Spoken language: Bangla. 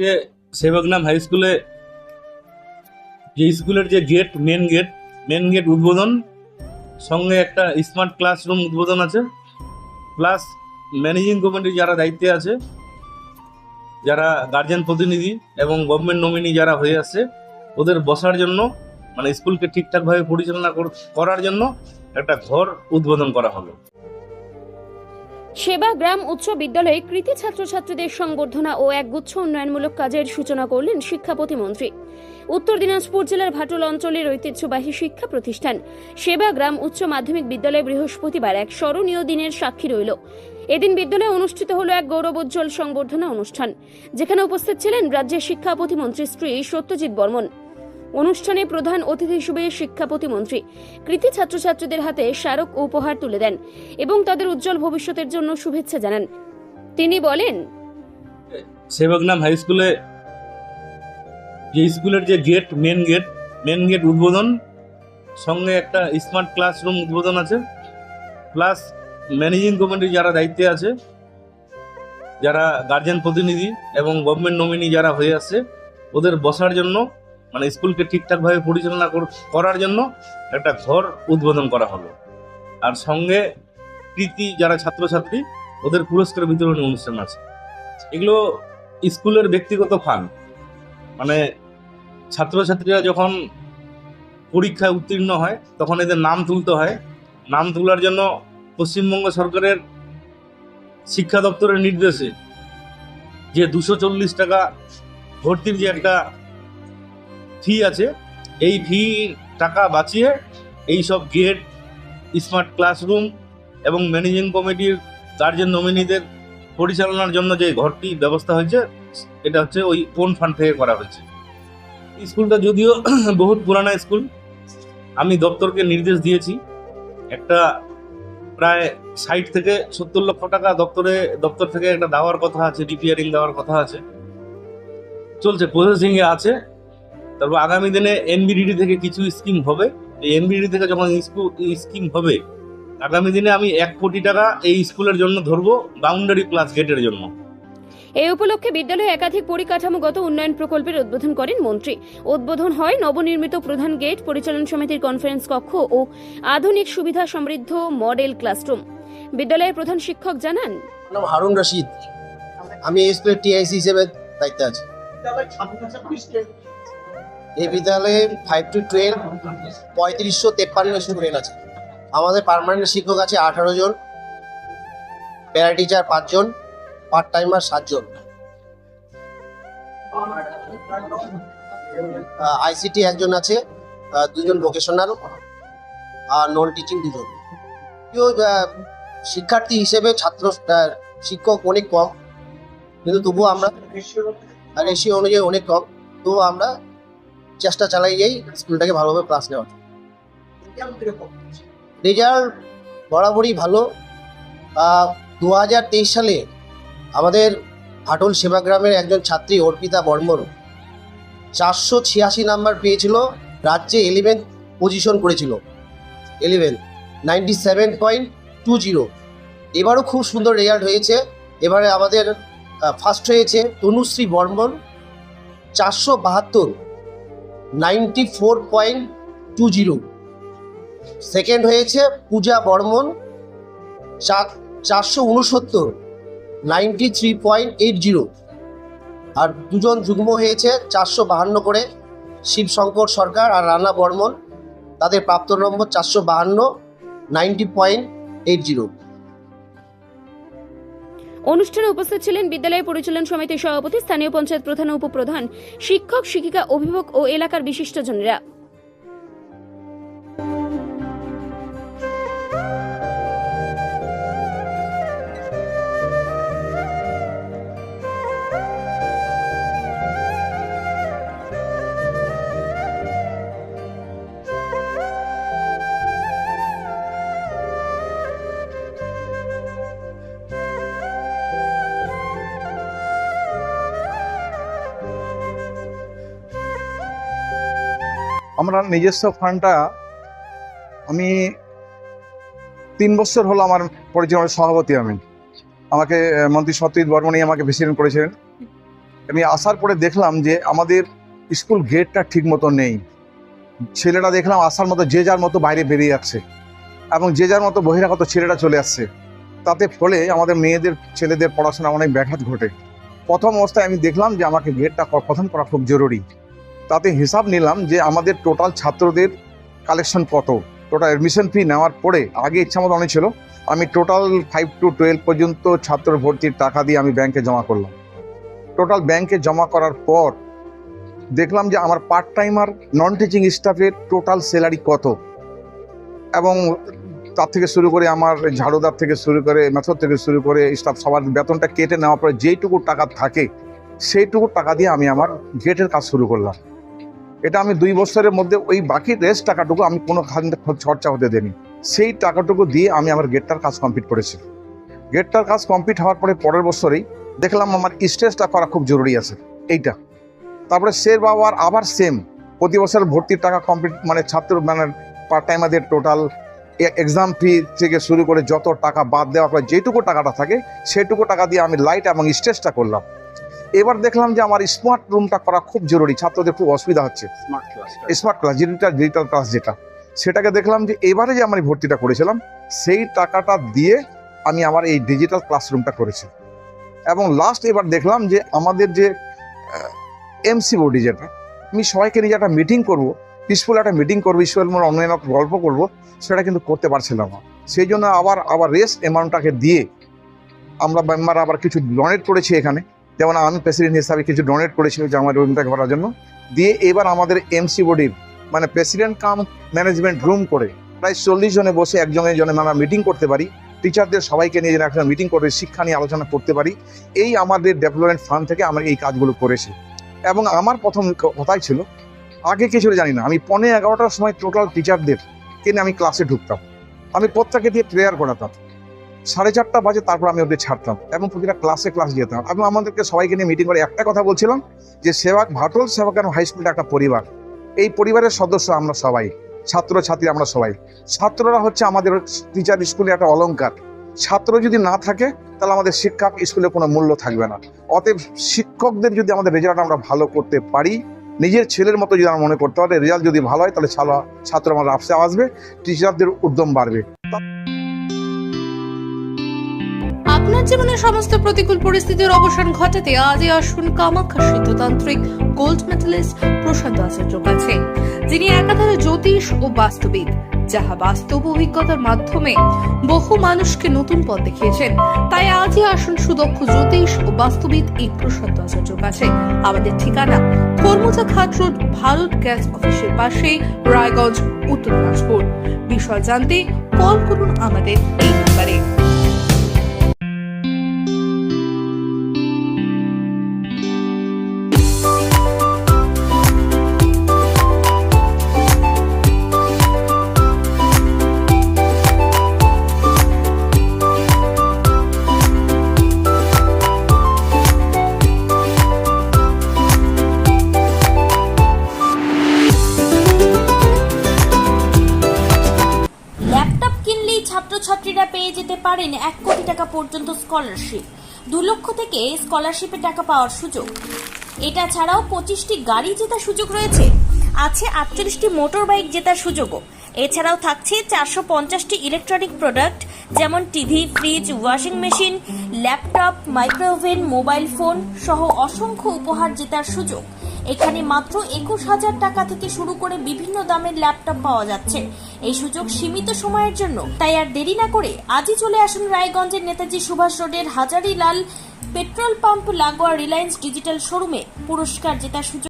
আজকে সেবকনাম হাই স্কুলে যে স্কুলের যে মেন গেট উদ্বোধন, সঙ্গে একটা স্মার্ট ক্লাসরুম উদ্বোধন আছে, প্লাস ম্যানেজিং কমিটির যারা দায়িত্বে আছে, যারা গার্জিয়ান প্রতিনিধি এবং গভর্নমেন্ট নমিনি যারা হয়ে আসছে, ওদের বসার জন্য, মানে স্কুলকে ঠিকঠাকভাবে পরিচালনা করার জন্য একটা ঘর উদ্বোধন করা হলো। সেবা গ্রাম উচ্চ বিদ্যালয়ে কৃতি ছাত্রছাত্রীদের সংবর্ধনা ও একগুচ্ছ উন্নয়নমূলক কাজের সূচনা করলেন শিক্ষা প্রতিমন্ত্রী। উত্তর দিনাজপুর জেলার ভাটুল অঞ্চলের ঐতিহ্যবাহী শিক্ষা প্রতিষ্ঠান সেবা গ্রাম উচ্চ মাধ্যমিক বিদ্যালয়ে বৃহস্পতিবার এক স্মরণীয় দিনের সাক্ষী রইল। এদিন বিদ্যালয়ে অনুষ্ঠিত হলো এক গৌরবোজ্জ্বল সংবর্ধনা অনুষ্ঠান, যেখানে উপস্থিত ছিলেন রাজ্যের শিক্ষা প্রতিমন্ত্রী শ্রী সত্যজিৎ বর্মন। অনুষ্ঠানে প্রধান অতিথি হিসেবে শিক্ষা প্রতিমন্ত্রী কৃতি ছাত্রছাত্রীদের হাতে স্মারক ও উপহার তুলে দেন এবং তাদের উজ্জ্বল ভবিষ্যতের জন্য শুভেচ্ছা জানান। তিনি বলেন, সেবকনাম হাই স্কুলে যে স্কুলের যে মেন গেট উদ্বোধন, সঙ্গে একটা স্মার্ট ক্লাসরুম উদ্বোধন আছে, প্লাস ম্যানেজিং কমিটির যারা দায়িত্বে আছে, যারা গার্জিয়ান প্রতিনিধি এবং গভর্নমেন্ট নমিনি যারা হয়ে আসছে, ওদের বসার জন্য, মানে স্কুলকে ঠিকঠাকভাবে পরিচালনা করার জন্য একটা ঘর উদ্বোধন করা হলো। আর সঙ্গে কৃতি যারা ছাত্রছাত্রী, ওদের পুরস্কার বিতরণী অনুষ্ঠান আছে। এগুলো স্কুলের ব্যক্তিগত ফান্ড, মানে ছাত্রছাত্রীরা যখন পরীক্ষায় উত্তীর্ণ হয় তখন এদের নাম তুলতে হয়। নাম তোলার জন্য পশ্চিমবঙ্গ সরকারের শিক্ষা দপ্তরের নির্দেশে যে 240 টাকা ভর্তির যে একটা ফি আছে, এই ফি টাকা বাঁচিয়ে এই সব গেট, স্মার্ট ক্লাসরুম এবং ম্যানেজিং কমিটির গার্জিয়ান নমিনিদের পরিচালনার জন্য যে ঘরটি ব্যবস্থা হয়েছে, এটা হচ্ছে ওই কোন ফান্ড থেকে করা হয়েছে। স্কুলটা যদিও বহুত পুরানা স্কুল, আমি দপ্তরকে নির্দেশ দিয়েছি একটা প্রায় 60 থেকে 70 লক্ষ টাকা দপ্তর থেকে একটা দেওয়ার কথা আছে, রিপেয়ারিং দেওয়ার কথা আছে, চলছে, প্রসেসিং এ আছে। তারপর আগামী দিনে এনবিডিডি থেকে কিছু স্কিম হবে। এই এনবিডিডি থেকে যখন স্কিম হবে, আগামী দিনে আমি 1 কোটি টাকা এই স্কুলের জন্য ধরবো, বাউন্ডারি প্লাস গেটের জন্য। এই উপলক্ষে বিদ্যালয়ে একাধিক পরিকাঠামোগত উন্নয়ন প্রকল্পের উদ্বোধন করেন মন্ত্রী। উদ্বোধন হয় নবনির্মিত প্রধান গেট, পরিচালন সমিতির কনফারেন্স কক্ষ ও আধুনিক সুবিধা সমৃদ্ধ মডেল ক্লাসরুম। বিদ্যালয়ের প্রধান শিক্ষক জানান, নাম হারুন রশিদ, আমি এই স্কুলের টিআইসি হিসেবে দায়িত্বে আছি। এই বিদ্যালয়ে 5 to 12 3553 স্টুডেন্ট আছে। আমাদের পার্মানেন্ট শিক্ষক আছে 18 জন, প্যারা টিচার 5 জন, পার্ট টাইমার 7 জন, আইসিটি 1 জন আছে, 2 জন ভোকেশনাল আর নন টিচিং 2 জন। শিক্ষার্থী হিসেবে শিক্ষক অনেক কম, কিন্তু তবুও আমরা রেশিও অনুযায়ী অনেক কম, তবুও আমরা চেষ্টা চালাই যাই স্কুলটাকে ভালোভাবে ক্লাস নেওয়ার। রেজাল্ট বরাবরই ভালো। 2023 সালে আমাদের ভাটুল সেবাগ্রামের একজন ছাত্রী অর্পিতা বর্মন 486 নাম্বার পেয়েছিল, রাজ্যে 11th পজিশন করেছিল, 97.20। এবারও খুব সুন্দর রেজাল্ট হয়েছে। এবারে আমাদের ফার্স্ট হয়েছে তনুশ্রী বর্মন 472, 94.20। সেকেন্ড হয়েছে পূজা বর্মন 469, 93.80। আর 2 জন যুগ্ম হয়েছে 452 করে, শিবশঙ্কর সরকার আর রানা বর্মন, তাদের প্রাপ্ত নম্বর 452, 90.80। অনুষ্ঠানে উপস্থিত ছিলেন বিদ্যালয় পরিচালন সমিতির সভাপতি, স্থানীয় পঞ্চায়েত প্রধান ও উপপ্রধান, শিক্ষক, শিক্ষিকা, অভিভাবক ও এলাকার বিশিষ্টজনেরা। আমরা নিজস্ব ফান্ডটা আমি 3 বছর হলো আমার পরিচালনার সভাপতি। আমাকে মন্ত্রী সত্যজিৎ বর্মনই আমাকে প্রেসিডেন্ট করেছিলেন আমি আসার পরে দেখলাম যে আমাদের স্কুল গেটটা ঠিক মতো নেই। ছেলেরা দেখলাম আসার মতো যে যার মতো বাইরে বেরিয়ে যাচ্ছে এবং যে যার মতো বহিরাগত ছেলেরা চলে আসছে। তাতে ফলে আমাদের মেয়েদের ছেলেদের পড়াশোনা অনেক ব্যাঘাত ঘটে। প্রথম অবস্থায় আমি দেখলাম যে আমাকে গেটটা প্রথম করা খুব জরুরি। তাতে হিসাব নিলাম যে আমাদের টোটাল ছাত্রদের কালেকশন কত, টোটাল অ্যাডমিশন ফি নেওয়ার পরে আগে ইচ্ছা মতো অনেক ছিল, আমি টোটাল 5 to 12 পর্যন্ত ছাত্র ভর্তির টাকা দিয়ে আমি ব্যাংকে জমা করলাম। টোটাল ব্যাংকে জমা করার পর দেখলাম যে আমার পার্ট টাইমার নন টিচিং স্টাফের টোটাল স্যালারি কত, এবং তার থেকে শুরু করে আমার ঝাড়ুদার থেকে শুরু করে মেথর থেকে শুরু করে স্টাফ সবার বেতনটা কেটে নেওয়ার পরে যেইটুকু টাকা থাকে সেইটুকু টাকা দিয়ে আমি আমার গেটের কাজ শুরু করলাম। এটা আমি 2 বছরের মধ্যে ওই বাকি রেস্ট টাকাটুকু আমি কোনো খরচা হতে দেইনি। সেই টাকাটুকু দিয়ে আমি আমার গেটটার কাজ কমপ্লিট করেছি। গেটটার কাজ কমপ্লিট হওয়ার পরে পরের বছরেই দেখলাম আমার স্টেজটা করা খুব জরুরি আছে এইটা। তারপরে আবার সেম প্রতি বছর ভর্তির টাকা কমপ্লিট, মানে ছাত্র মানে পার্ট টাইমারদের টোটাল এক্সাম ফি থেকে শুরু করে যত টাকা বাদ দেওয়ার পরে যেটুকু টাকাটা থাকে সেটুকু টাকা দিয়ে আমি লাইট এবং স্টেজটা করলাম। এবার দেখলাম যে আমার স্মার্ট রুমটা করা খুব জরুরি, ছাত্রদের খুব অসুবিধা হচ্ছে। স্মার্ট ক্লাস ডিজিটাল ক্লাস যেটা, সেটাকে দেখলাম যে এবারে যে আমি ভর্তিটা করেছিলাম সেই টাকাটা দিয়ে আমি আমার এই ডিজিটাল ক্লাসরুমটা করেছি। এবং লাস্ট এবার দেখলাম যে আমাদের যে এমসি বডি, যেটা আমি সবাইকে নিয়ে একটা মিটিং করবো, পিসফুল একটা মিটিং করবো, স্কুলের অনলাইন গল্প করবো, সেটা কিন্তু করতে পারছিলাম না। সেই জন্য আবার রেস্ট অ্যামাউন্টটাকে দিয়ে আমরা মেম্বার আবার কিছু ডোনেট করেছি এখানে, যেমন আমি প্রেসিডেন্ট হিসাবে কিছু ডোনেট করেছি যে আমার রুমটাকে ভরার জন্য দিয়ে এবার আমাদের এমসি বডির মানে প্রেসিডেন্ট কাম ম্যানেজমেন্ট রুম করে প্রায় 40 জনে বসে একজনে আমরা মিটিং করতে পারি, টিচারদের সবাইকে নিয়ে যেন একটা মিটিং করে শিক্ষা নিয়ে আলোচনা করতে পারি। এই আমাদের ডেভেলপমেন্ট ফান্ড থেকে আমরা এই কাজগুলো করেছি। এবং আমার প্রথম কথাই ছিল, আগে কিছু জানি না, আমি 11:15টার সময় টোটাল টিচারদের কিনে আমি ক্লাসে ঢুকতাম, আমি প্রত্যেকে দিয়ে প্রেয়ার করাতাম, 4:30 বাজে তারপর আমি ওদের ছাড়তাম এবং প্রতিটা ক্লাস যেতাম। এবং আমাদেরকে সবাইকে নিয়ে মিটিং করে একটা কথা বলছিলাম যে ভাটল সেবাকানন্দ হাই স্কুলটা একটা পরিবার, এই পরিবারের সদস্য আমরা সবাই, ছাত্রছাত্রী আমরা সবাই। ছাত্ররা হচ্ছে আমাদের টিচার স্কুলে একটা অলংকার, ছাত্র যদি না থাকে তাহলে আমাদের শিক্ষক স্কুলে কোনো মূল্য থাকবে না। অতএব শিক্ষকদের যদি আমাদের রেজাল্ট আমরা ভালো করতে পারি, নিজের ছেলের মতো যদি আমরা মনে করতে পারি, রেজাল্ট যদি ভালো হয় তাহলে ছাত্র আমার রাস্তায় আসবে, টিচারদের উদ্যম বাড়বে। আপনার জীবনের সমস্ত প্রতিকূল পরিস্থিতির অবসান ঘটাতে আজই আসুন কামাখ্যা সিদ্ধতান্ত্রিক গোল্ড মেডেলিস্ট প্রশান্ত আচার্যের কাছে, যিনি একাধারে জ্যোতিষ ও বাস্তুবিদ, যাহা বাস্তব অভিজ্ঞতার মাধ্যমে বহু মানুষকে নতুন পথ দেখিয়েছেন। তাই আজই আসুন সুদক্ষ জ্যোতিষ ও বাস্তুবিদ এই প্রশান্ত আচার্যের কাছে। আমাদের ঠিকানা কর্মজা ঘাট রোড, ভারত গ্যাস অফিসের পাশে, রায়গঞ্জ, উত্তর দিনাজপুর। বিষয় জানতে কল করুন আমাদের এই নম্বরে। ছাত্রছাত্রীরা পেয়ে যেতে পারেন 1 কোটি টাকা পর্যন্ত স্কলারশিপ, 2 লক্ষ থেকে স্কলারশিপের টাকা পাওয়ার সুযোগ। এটা ছাড়াও 25টি গাড়ি জেতার সুযোগ রয়েছে, আছে 48টি মোটর বাইক জেতার সুযোগও। এছাড়াও থাকছে 450টি ইলেকট্রনিক প্রোডাক্ট, যেমন TV, fridge, washing machine, laptop, micro oven, mobile phone সহ অসংখ্য উপহার জেতার সুযোগ। এখানে মাত্র 21,000 টাকা থেকে শুরু করে বিভিন্ন দামের ল্যাপটপ পাওয়া যাচ্ছে। এই সুযোগ সীমিত সময়ের জন্য, তাই আর দেরি না করে আজই চলে আসুন রায়গঞ্জের নেতাজি সুভাষ রোডের হাজারিলাল পেট্রোল পাম্প লাগোয়া রিলায়েন্স ডিজিটাল শোরুমে পুরস্কার জেতার সুযোগ।